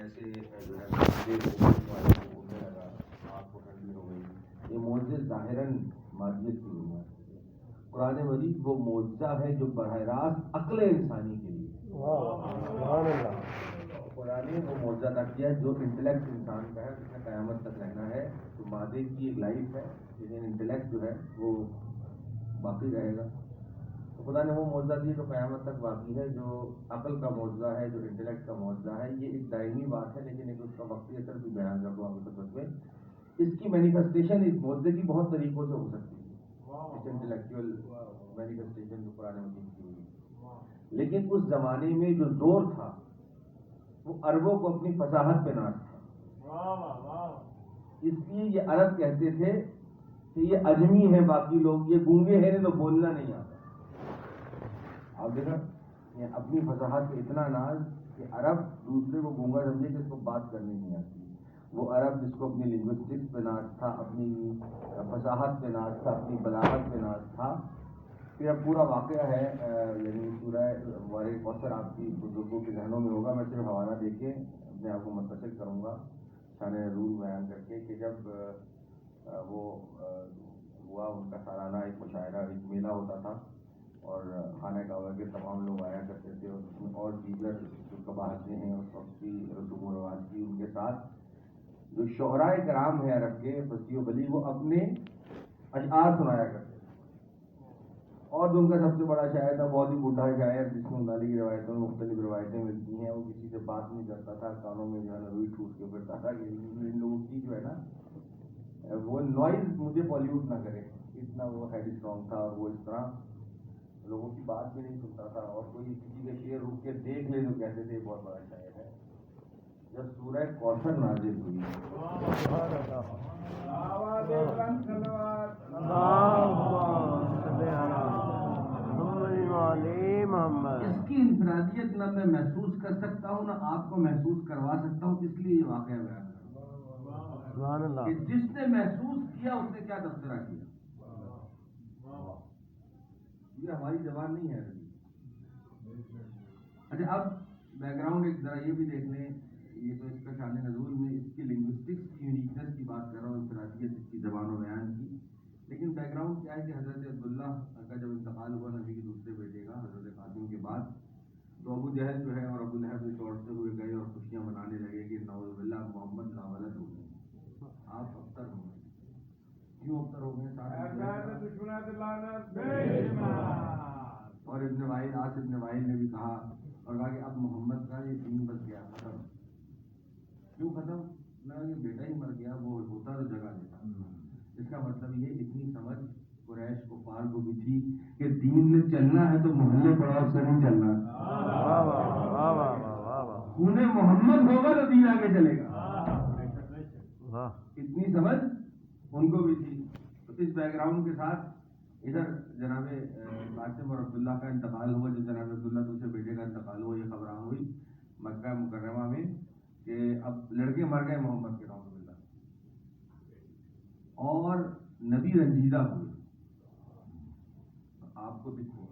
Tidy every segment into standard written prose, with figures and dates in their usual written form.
جیسے جو ہے ہونے لگا، آگ کو ٹھنڈی ہو گئی، یہ معجزے ظاہراً مادیت کی بنیاد ہے۔ قرآن مجید وہ معجزہ ہے جو براہ راست عقل انسانی کے لیے، قرآن نے وہ معجزہ ادا کیا ہے جو انٹلیکٹ انسان کا ہے، جس نے قیامت تک رہنا ہے۔ تو مادے کی ایک لائف ہے لیکن انٹلیکٹ جو ہے وہ باقی رہے گا۔ تو خدا نے وہ معجزہ دی جو قیامت تک باقی ہے، جو عقل کا معجزہ ہے، جو انٹلیکٹ کا معجزہ ہے۔ یہ ایک دائمی بات ہے لیکن ایک اس کا وقتی اثر بھی بیان کر دوں آپ کی خدمت میں۔ اس کی مینیفیسٹیشن اس معجزے کی بہت طریقوں سے ہو سکتی ہے، اس انٹلیکچوئل مینیفیسٹیشن جو قرآن مجید کی ہوئی، لیکن اس زمانے میں جو زور تھا وہ عربوں کو اپنی فصاحت پہ ناز تھا۔ اس لیے یہ عرب کہتے تھے کہ یہ عجمی ہے، باقی لوگ یہ گونگے ہیں تو بولنا نہیں آتا۔ آپ دیکھا یہ اپنی فصاحت پہ اتنا ناز کہ عرب دوسرے کو گونگا سمجھے کہ اس کو بات کرنی نہیں آتی۔ وہ عرب جس کو اپنی لنگوسٹکس پہ ناز تھا، اپنی فصاحت پہ ناز تھا، اپنی بلاغت پہ ناز تھا۔ پھر اب پورا واقعہ ہے، یعنی سورہ وارث کوثر آپ کی بزرگوں کے ذہنوں میں ہوگا، میں صرف حوالہ دے کے اپنے آپ کو متصل کروں گا شان نزول بیان کر کے، کہ جب وہ ہوا ان کا سالانہ ایک مشاعرہ، ایک میلہ ہوتا تھا اور خانہ کعبہ کے تمام لوگ آیا کرتے تھے، اور اس میں اور دیگر جو قبائلیں ہیں اس وقت کی رسوم و رواج کی، ان کے ساتھ جو شعراء کرام ہیں عرب کے فصیح و بلیغ، وہ اپنے اشعار سنایا کرتے تھے۔ اور ان کا سب سے بڑا شاعر تھا، بہت ہی بوڑھا شاعر، جس میں انالی کی روایتوں میں مختلف روایتیں ملتی ہیں۔ وہ کسی سے بات نہیں کرتا تھا، کانوں میں جو ہے روئی ٹھوس کے پھرتا تھا کہ ان لوگوں کی جو ہے نا وہ نوائز مجھے پالیوٹ نہ کرے، اتنا وہ ہیڈ اسٹرانگ تھا، اور وہ اس طرح لوگوں کی بات بھی نہیں سنتا تھا، اور کوئی کسی کا شعر رک کے دیکھ لے تو کہتے تھے بہت بڑا شاعر ہے۔ جب سورہ کوثر نازل ہوئی، اس کی انفرادیت نہ میں محسوس کر سکتا ہوں، نہ آپ کو محسوس کروا سکتا ہوں، اس لیے یہ واقعہ بیان کرتا ہوں کہ جس نے محسوس کیا اس نے کیا تذکرہ کیا۔ یہ ہماری زبان نہیں ہے ابھی۔ اچھا، اب بیک گراؤنڈ ایک ذرا یہ بھی دیکھ لیں، یہ تو اس کا شان نزول میں اس کی لنگوسٹکس کی یونیکنس کی بات کر رہا ہوں، انفرادیت اس کی زبان و بیان کی، لیکن بیک گراؤنڈ کیا ہے کہ حضرت عبداللہ کا جب انتقال ہوا نبی کے دوسرے بیٹے کا حضرت قاسم کے بعد، تو ابو جہل جو ہے اور ابو لہب جو دوڑتے ہوئے گئے اور خوشیاں منانے لگے کہ نعوذ باللہ محمد لاولد ہو گئے، آپ ابتر ہو گئے۔ کیوں ابتر ہو گئے؟ اور ابن وائل، آص ابن وائل نے بھی کہا اور کہا کہ اب محمد کا یہ دین بچ گیا، ختم۔ کیوں ختم؟ نہ یہ بیٹا ہی مر گیا، وہ ہوتا تو جگہ دیتا۔ اس کا مطلب یہ اتنی سمجھ قریش کفار کو بھی تھی کہ دین میں چلنا ہے تو محلے پڑاؤ سے نہیں چلنا، خون محمد ہوگا تو دین آگے چلے گا۔ اتنی سمجھ ان کو بھی تھی۔ تو اس بیک گراؤنڈ کے ساتھ ادھر جناب قاسم اور عبداللہ کا انتقال ہوا، جب جناب عبداللہ دوسرے بیٹے کا انتقال ہوا، یہ خبر ہوئی مکہ مکرمہ میں کہ اب لڑکے مر گئے محمد کے نعوذ باللہ، اور نبی رنجیدہ ہوئے، آپ کو دکھ ہوا۔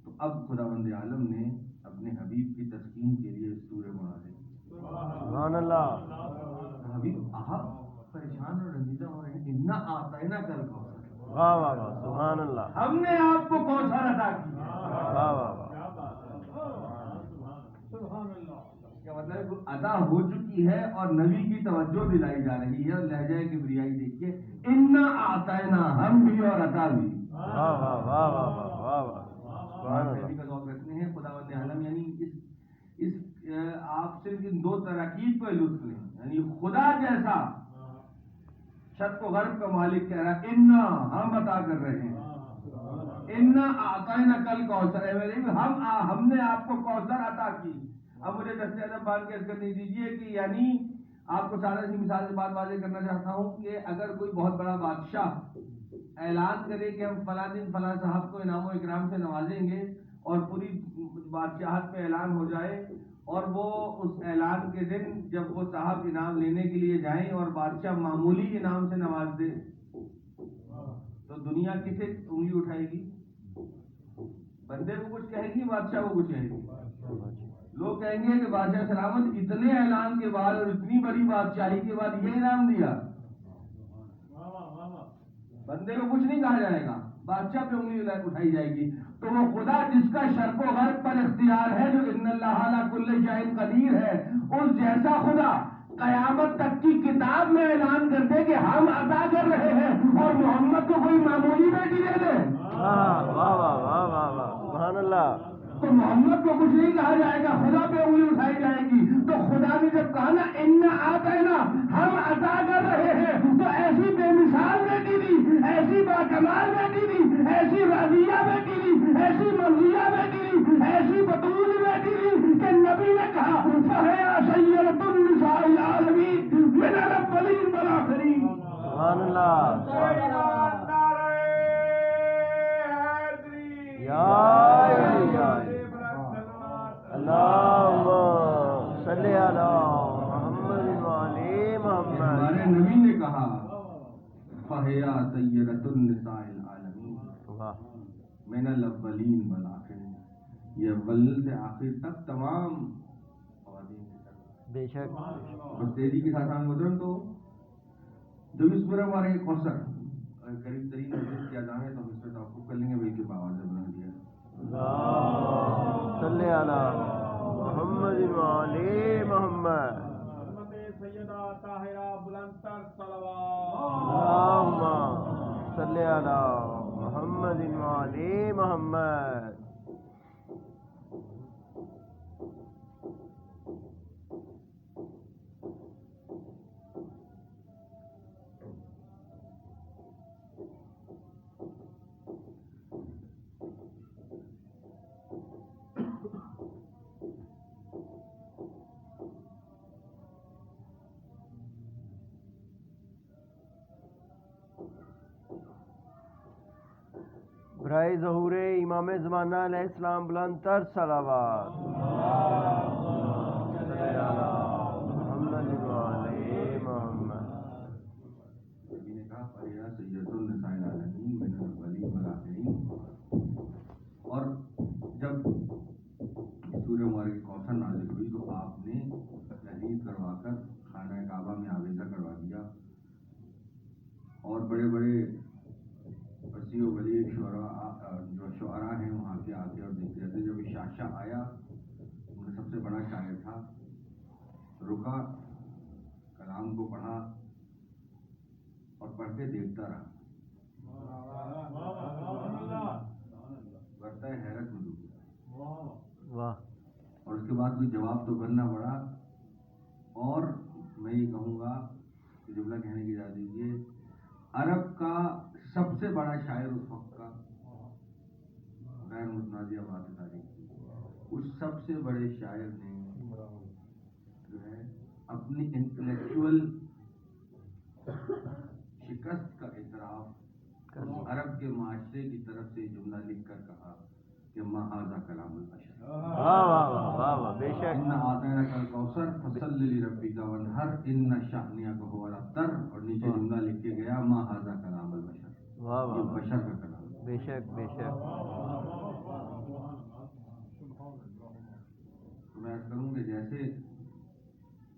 تو اب خداوند عالم نے اپنے حبیب کی تسکین کے لیے سورہ منازل، سبحان اللہ، حبیب آپ پریشان اور رنجیدہ ہو رہے ہیں، انا اعطینا کل کوثر، واہ واہ واہ، سبحان اللہ، ہم نے آپ کو کوثر عطا کیا، واہ واہ واہ، سبحان اللہ۔ اس کا مطلب عطا ہو چکی ہے اور نبی کی توجہ دلائی جا رہی ہے، اور لہجہ کبریائی دیکھیے، انا اعطینا، ہم بھی اور عطا بھی، واہ واہ واہ واہ واہ واہ، سبحان اللہ۔ کا ذوق رکھتے ہیں خداوند عالم، یعنی اس آپ صرف ان دو تراکیب کو لطف لیں، یعنی خدا جیسا شرق و غرب کا مالک کہہ رہا ہے انا، ہم عطا کر رہے ہیں، انا اعطینا کل کوثر، ہم نے آپ کو کوثر عطا کی۔ اب مجھے دستے ادب بات کے کرنے دیجیے کہ یعنی آپ کو سادہ سی مثال سے بات واضح کرنا چاہتا ہوں کہ اگر کوئی بہت بڑا بادشاہ اعلان کرے کہ ہم فلاں دن فلاں صاحب کو انعام و اکرام سے نوازیں گے، اور پوری بادشاہت پہ اعلان ہو جائے، اور وہ اس اعلان کے دن جب وہ صاحب انعام لینے کے لیے جائیں اور بادشاہ معمولی انعام سے نواز دے، تو دنیا کسے انگلی اٹھائے گی؟ بندے کو کچھ کہے گی، بادشاہ کو کچھ کہے گی؟ لوگ کہیں گے کہ بادشاہ سلامت اتنے اعلان کے بعد اور اتنی بڑی بادشاہی کے بعد یہ انعام دیا. بندے کو کچھ نہیں کہا جائے گا, بادشاہ پہ انگلی اٹھائی جائے گی. تو وہ خدا جس کا شرف و غرب پر اختیار ہے, جو ان اللہ علی کل شیء قدیر ہے, اس جیسا خدا قیامت تک کی کتاب میں اعلان کر دے کہ ہم عطا کر رہے ہیں اور محمد کو کوئی معمولی بیٹی دے دے. واہ واہ واہ واہ واہ سبحان اللہ. تو محمد کو کچھ نہیں کہا جائے گا, خدا پہ انگلی اٹھائی جائے گی. تو خدا نے جب کہا نا انا آتینا, ہم عطا کر رہے ہیں, تو ایسی بے مثال بیٹی دی, ایسی باکمال بیٹی دی, ایسی راضیہ بیٹی دی, ایسی مرضیہ بیٹی دی, ایسی بطول بیٹی دی کہ نبی نے کہا فہیا سیدۃ النساء العالمین من الاولین والآخرین. سبحان اللہ. اللہم صلی علی محمد وعلی محمد. ہمارے نبی نے کہا فہیا سیدۃ النساء العالمین من الاولین والآخرین. یہ اول سے آخر تک تمام خواتین کے ساتھ. بے شک. بس تیزی کے ساتھ ہم گزرن تو جب اس پر ہمارے کوثر قریب ترین نوٹس کیا جائے تو ہم اس پہ توقف کر لیں گے, بلکہ باواز بنا دیا. اللہم صلی علی محمد وعلی محمد. سیدہ طاہرہ بلندتر صلوات. اللہم صلی علی محمد وعلی محمد. برائے ظہور امام زمانہ علیہ السلام بلند تر صلوات. محمد وعلی محمد. نبی نے کہا فہیا سیدۃ النساء العالمین من الاولین والآخرین. اور جب سورہ مبارک کوثر نازل ہوئی تو آپ نے تحریر کروا کر خانہ کعبہ میں آویزہ کروا دیا, اور بڑے بڑے وسیع و بلیغ جو شعراء ہیں وہاں کے آ کے اور دیکھتے رہتے. جب شاہ آیا, ان میں سب سے بڑا شاعر تھا, رکا, کلام کو پڑھا اور پڑھ کے دیکھتا رہا. کرتا ہے حیرت میں ڈوب گیا. اور اس کے بعد کوئی جواب تو کرنا پڑا. اور میں یہ کہوں گا کہ جملہ کہنے کی اجازت دیجیے, عرب کا سب سے بڑا شاعر اس وقت کا, غیر متنازع بات تاریخ کی, اس سب سے بڑے شاعر نے جو ہے اپنی انٹلیکچوئل شکست کا اعتراف عرب کے معاشرے کی طرف سے جملہ لکھ کر کہا کہ ما ھذا کلام البشر. بے شک. ان اعطیناک الکوثر فصلی لربک وانحر ان شانئک ھو الابتر. اور نیچے جملہ لکھ کے گیا ما ھذا کلام البشر, یہ بشر کا کلام. بے شک بے شک. میں کروں کہ جیسے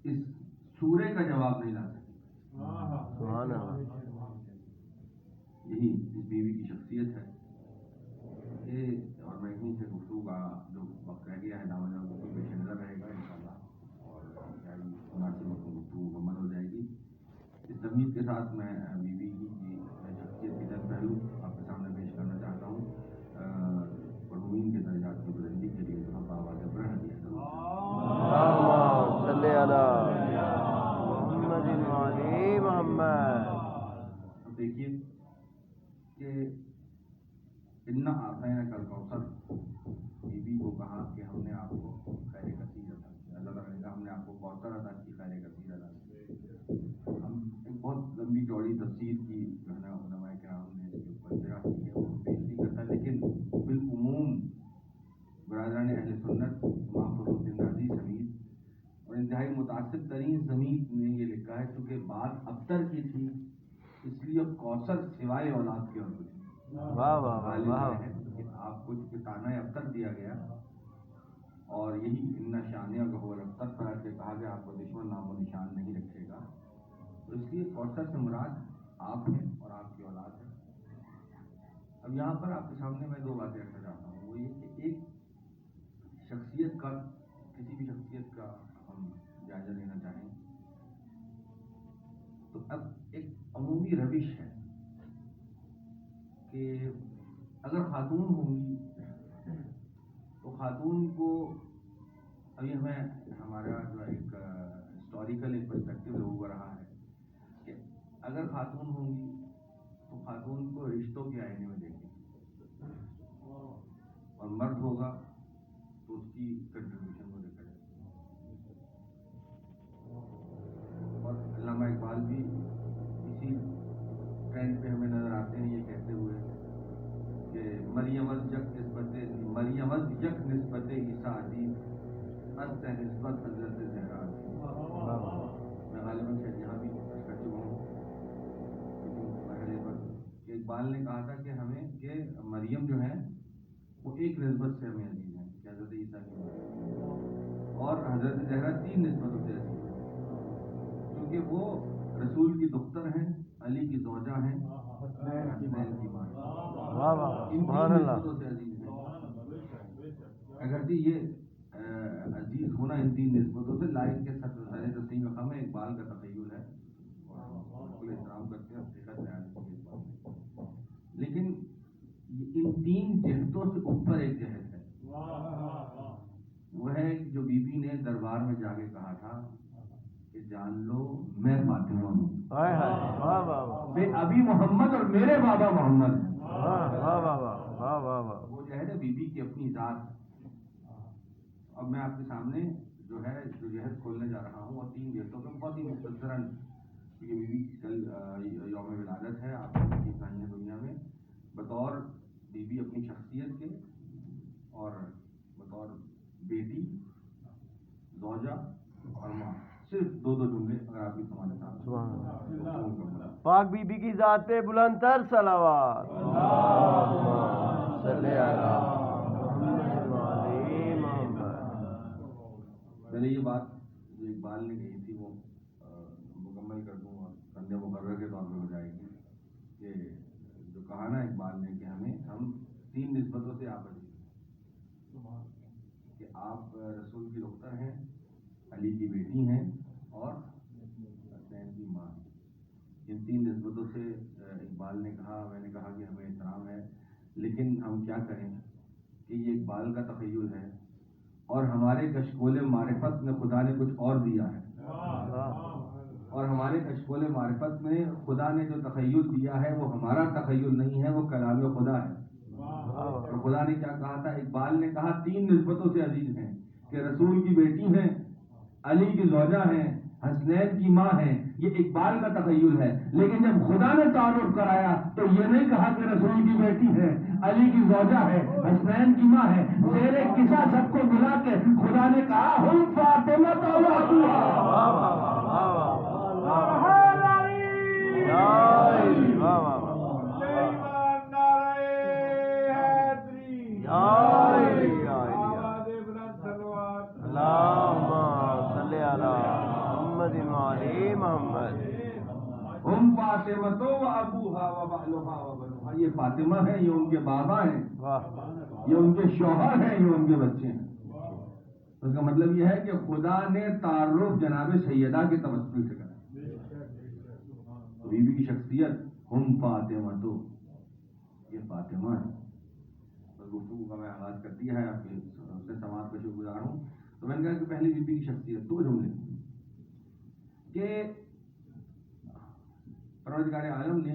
اس سورے کا جواب نہیں لا سکتی, سبحان اللہ. یہی اس بیوی کی شخصیت ہے. اور میں یہیں سے گفتگو کا جو وقت رہ گیا ہے دامن گفتگو پیش نظر رہے گا انشاءاللہ, اور کیا مناسب وقت گفتگو مکمل ہو جائے گی. اس تمید کے ساتھ میں بیوی کی شخصیت کے چند پہلو آپ کے سامنے پیش کرنا چاہتا ہوں. مرحومین کے درجات کی بلندی کے لیے ہم آواز بلند دیا اللہم صلی علی محمد وعلی محمد. اب دیکھیے کہ انا اعطیناک الکوثر, بیوی کو کہا کہ ہم نے آپ کو خیر کثیر عطا کیا. اللہ تعالیٰ نے کہا ہم نے آپ کو کوثر عطا کی, خیر کثیر عطا کی. ہم ایک بہت لمبی چوڑی تفسیر کی جو ہے نا علماء کرام نے اس کے اوپر جگہ کی ہے, وہ پیش نہیں کرتا, لیکن بالعموم برادران اہل سنت امام فخر الدین رازی سمیت اور انتہائی متعصب ترین سمیت نے یہ لکھا ہے, چونکہ بات ابتر کی تھی اس لیے کوثر سوائے اولاد کے اور کچھ نہیں. واہ واہ واہ. آپ کو چونکہ تانا ابتر دیا گیا اور یہی ان شانیہ کا ہو رفتہ فرق کے کہا کہ آپ کو دشمن نام و نشان نہیں رکھے گا. تو اس لیے کوثر سے مراد آپ ہیں اور آپ کی اولاد ہے. اب یہاں پر آپ کے سامنے میں دو باتیں رکھنا چاہتا ہوں. وہ یہ کہ ایک شخصیت کا، کسی بھی شخصیت کا ہم جائزہ لینا چاہیں تو اب ایک عمومی روش ہے کہ اگر خاتون ہوں گی تو خاتون کو، ابھی ہمیں ہمارا جو ایک ہسٹوریکل ایک پرسپیکٹو لوگوں کو رہا ہے کہ اگر خاتون ہوں گی تو خاتون کو رشتوں کے آئینے میں دیکھیں گے، اور مرد ہوگا تو اس کی کنٹریبیوشن کو دیکھا جائے. اور علامہ اقبال بھی اسی ٹرینڈ پہ ہمیں نظر آتے ہیں یہ کہتے ہوئے کہ مریم از یک نسبت عیسیٰ عزیز است نسبت حضرت زہرا. میں غالباً شاید یہاں بھی کر چکا ہوں مرحلے پر کہ اقبال نے کہا تھا کہ ہمیں کہ مریم جو ہے وہ ایک نسبت سے ہمیں عزیز ہیں کہ حضرت عیسیٰ کی ماں، اور حضرت زہرا 3 نسبتوں سے عزیز ہیں کیونکہ وہ رسول کی دختر ہیں، علی کی زوجہ ہیں، حسنین کی ماں. ان 3 نسبتوں سے عزیز ہیں. اگرچہ یہ عزیز ہونا ان 3 نسبتوں سے لائق کے ساتھ تسلیم خم ہے، اقبال کا تخیل ہے اور بالکل احترام کرتے ہیں، حقیقت بیان کی ہے. لیکن ان 3 جہتوں سے اوپر ایک جہت ہے، وہ ہے جو بی بی نے دربار میں جا کے کہا تھا کہ جان لو میں فاطمہ ہوں، بے ابھی محمد اور میرے بابا محمد ہیں. وہ جو ہے نا بی بی کی اپنی ذات. اب میں آپ کے سامنے جو ہے جو جہد کھولنے جا رہا ہوں اور 3 جہتوں پہ بہت ہی مختصراً، کیونکہ بی بی کل یوم ولادت ہے آپ کی انسانیہ دنیا میں، بطور بی بی اپنی شخصیت کے اور بطور بیٹی، زوجہ اور ماں، صرف 2 جملے اگر آپ اس ہمارے ساتھ. پاک بی بی کی ذات پہ بلند تر صلوات. پہلے یہ بات جو اقبال نے کہی تھی وہ مکمل کر دوں اور سندھیا مقرر کے طور پہ ہو جائے گی کہ جو کہا نا اقبال نے کہ ہم 3 نسبتوں سے آپ عزیز ہیں، کہ آپ رسول کی دختر ہیں، علی کی بیٹی ہیں اور حسین کی ماں. ان 3 نسبتوں سے اقبال نے کہا، میں نے کہا کہ ہمیں احترام ہے، لیکن ہم کیا کریں کہ یہ اقبال کا تخیل ہے اور ہمارے کشکول معرفت میں خدا نے کچھ اور دیا ہے، اور ہمارے کشکول معرفت میں خدا نے جو تخیل دیا ہے وہ ہمارا تخیل نہیں ہے، وہ کلام خدا ہے. تو خدا نے کیا کہا تھا؟ اقبال نے کہا 3 نسبتوں سے عزیز ہیں کہ رسول کی بیٹی ہیں، علی کی زوجہ ہیں، حسنین کی ماں ہیں. یہ اقبال کا تخیل ہے، لیکن جب خدا نے تعارف کرایا تو یہ نہیں کہا کہ رسول کی بیٹی ہے، علی کی زوجہ ہے، حسنین کی ماں ہے. زیر قصہ سب کو ملا کے خدا نے کہا ہم فاطمہ و ابوہا. ہم فاطمہ و ابوہا و بعلہا و بنوہا. یہ فاطمہ ہے، یہ ان کے بابا ہیں، یہ ان کے شوہر ہیں، یہ ان کے بچے ہیں. اس کا مطلب یہ ہے کہ خدا نے تعارف جناب سیدہ کے توسل سے کرا. بی بی کی شخصیت ہم فاطمہ، تو یہ فاطمہ ہے. گفتگو کا میں آغاز کر دیا ہے، آپ کے سماعت کا شکر گزار ہوں. تو میں نے کہا کہ پہلی بی بی کی شخصیت 2 جملے کہ پروردگار عالم نے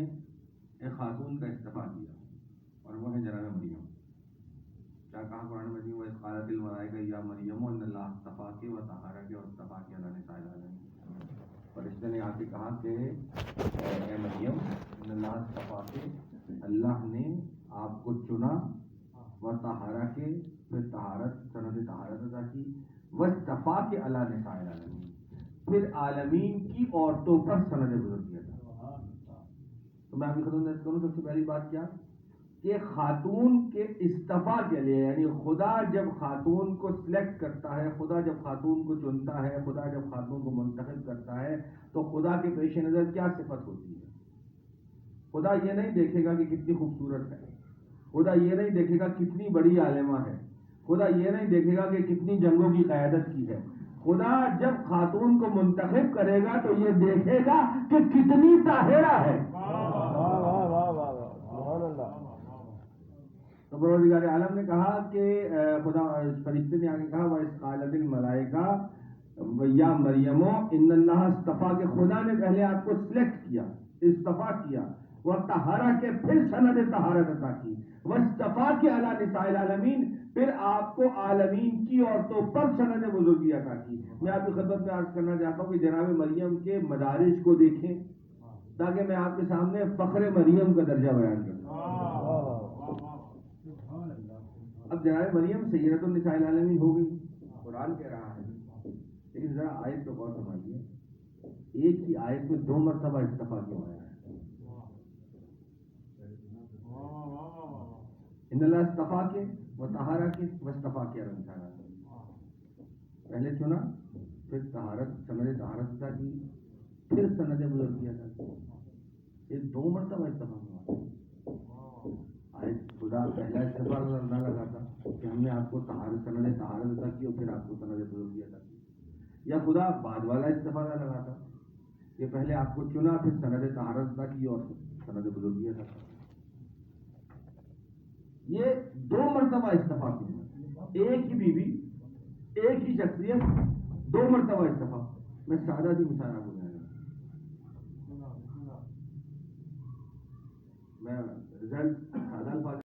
ایک خاتون کا استعفیٰ کیا اور وہ ہے جناب مریم. کیا کہا قرآن مجید میں؟ قالت الملائکہ یا مریم ان اللہ اصطفاک و طہرک واصطفاک علی نساء العالمین. فرشتے نے آ کے کہا کہ اے مریم ان اللہ اصطفاک، اللہ نے آپ کو چنا، و طہرک، پھر طہارت، سند طہارت عطا کی، واصطفاک علی نساء العالمین، پھر عالمین کی عورتوں پر سند بزرگیت. تو میں آپ کی خدمت میں کروں سب سے پہلی بات کیا کہ خاتون کے استفاء کے لیے، یعنی خدا جب خاتون کو سلیکٹ کرتا ہے، خدا جب خاتون کو چنتا ہے، خدا جب خاتون کو منتخب کرتا ہے، تو خدا کے پیش نظر کیا صفت ہوتی ہے؟ خدا یہ نہیں دیکھے گا کہ کتنی خوبصورت ہے، خدا یہ نہیں دیکھے گا کتنی بڑی عالمہ ہے، خدا یہ نہیں دیکھے گا کہ کتنی جنگوں کی قیادت کی ہے. خدا جب خاتون کو منتخب کرے گا تو یہ دیکھے گا کہ کتنی طاہرہ ہے. تو پروردگار عالم نے کہا کہ خدا فرشتے نے آگے کہا وَإِذْ قَالَتِ الْمَلَائِكَةُ یا مریم ان اللہ اصطفیٰ، کہ خدا نے پہلے آپ کو سلیکٹ کیا، استفا کیا، وَطَہَّرَ کے پھر سند طہارت عطا کی، وَاصْطَفَاكِ عَلَى نِسَاءِ الْعَالَمِينَ پھر آپ کو عالمین کی عورتوں پر سند بزرگی عطا کی. میں آپ کی خدمت میں عرض کرنا چاہتا ہوں کہ جناب مریم کے مدارج کو دیکھیں تاکہ میں آپ کے سامنے فخر مریم کا درجہ بیان کروں. اب جناب مریم سیدۃ النساء العالمین ہو گئی، قرآن کہہ رہا ہے، لیکن ذرا آیت کو غور فرمائیے، ایک ہی آیت میں 2 مرتبہ استفا کیوں آیا ہے؟ ان اللہ استفا کے وطہارہ کے وصطفیٰ کے رنسانہ، پہلے چنا، پھر طہارت، سند طہارت عطا کی، پھر سند بزرگی عطا کی. یہ 2 مرتبہ استفا ہوا. خدا پہلا استفا نہ لگاتا کہ ہم نے آپ کو سند طہارت عطا کی اور پھر آپ کو سند بزرگی عطا کی، یا خدا بعد والا استفا نہ لگاتا کہ پہلے آپ کو چنا، پھر سند طہارت عطا کی اور سند بزرگی عطا کی. یہ 2 مرتبہ استفا کی، ایک ہی بیوی، ایک ہی شخصیت، 2 مرتبہ استفا. میں سادہ سی مثال آپ کو دینا چاہتا ہوں. میں رزلٹ سادہ الفاظ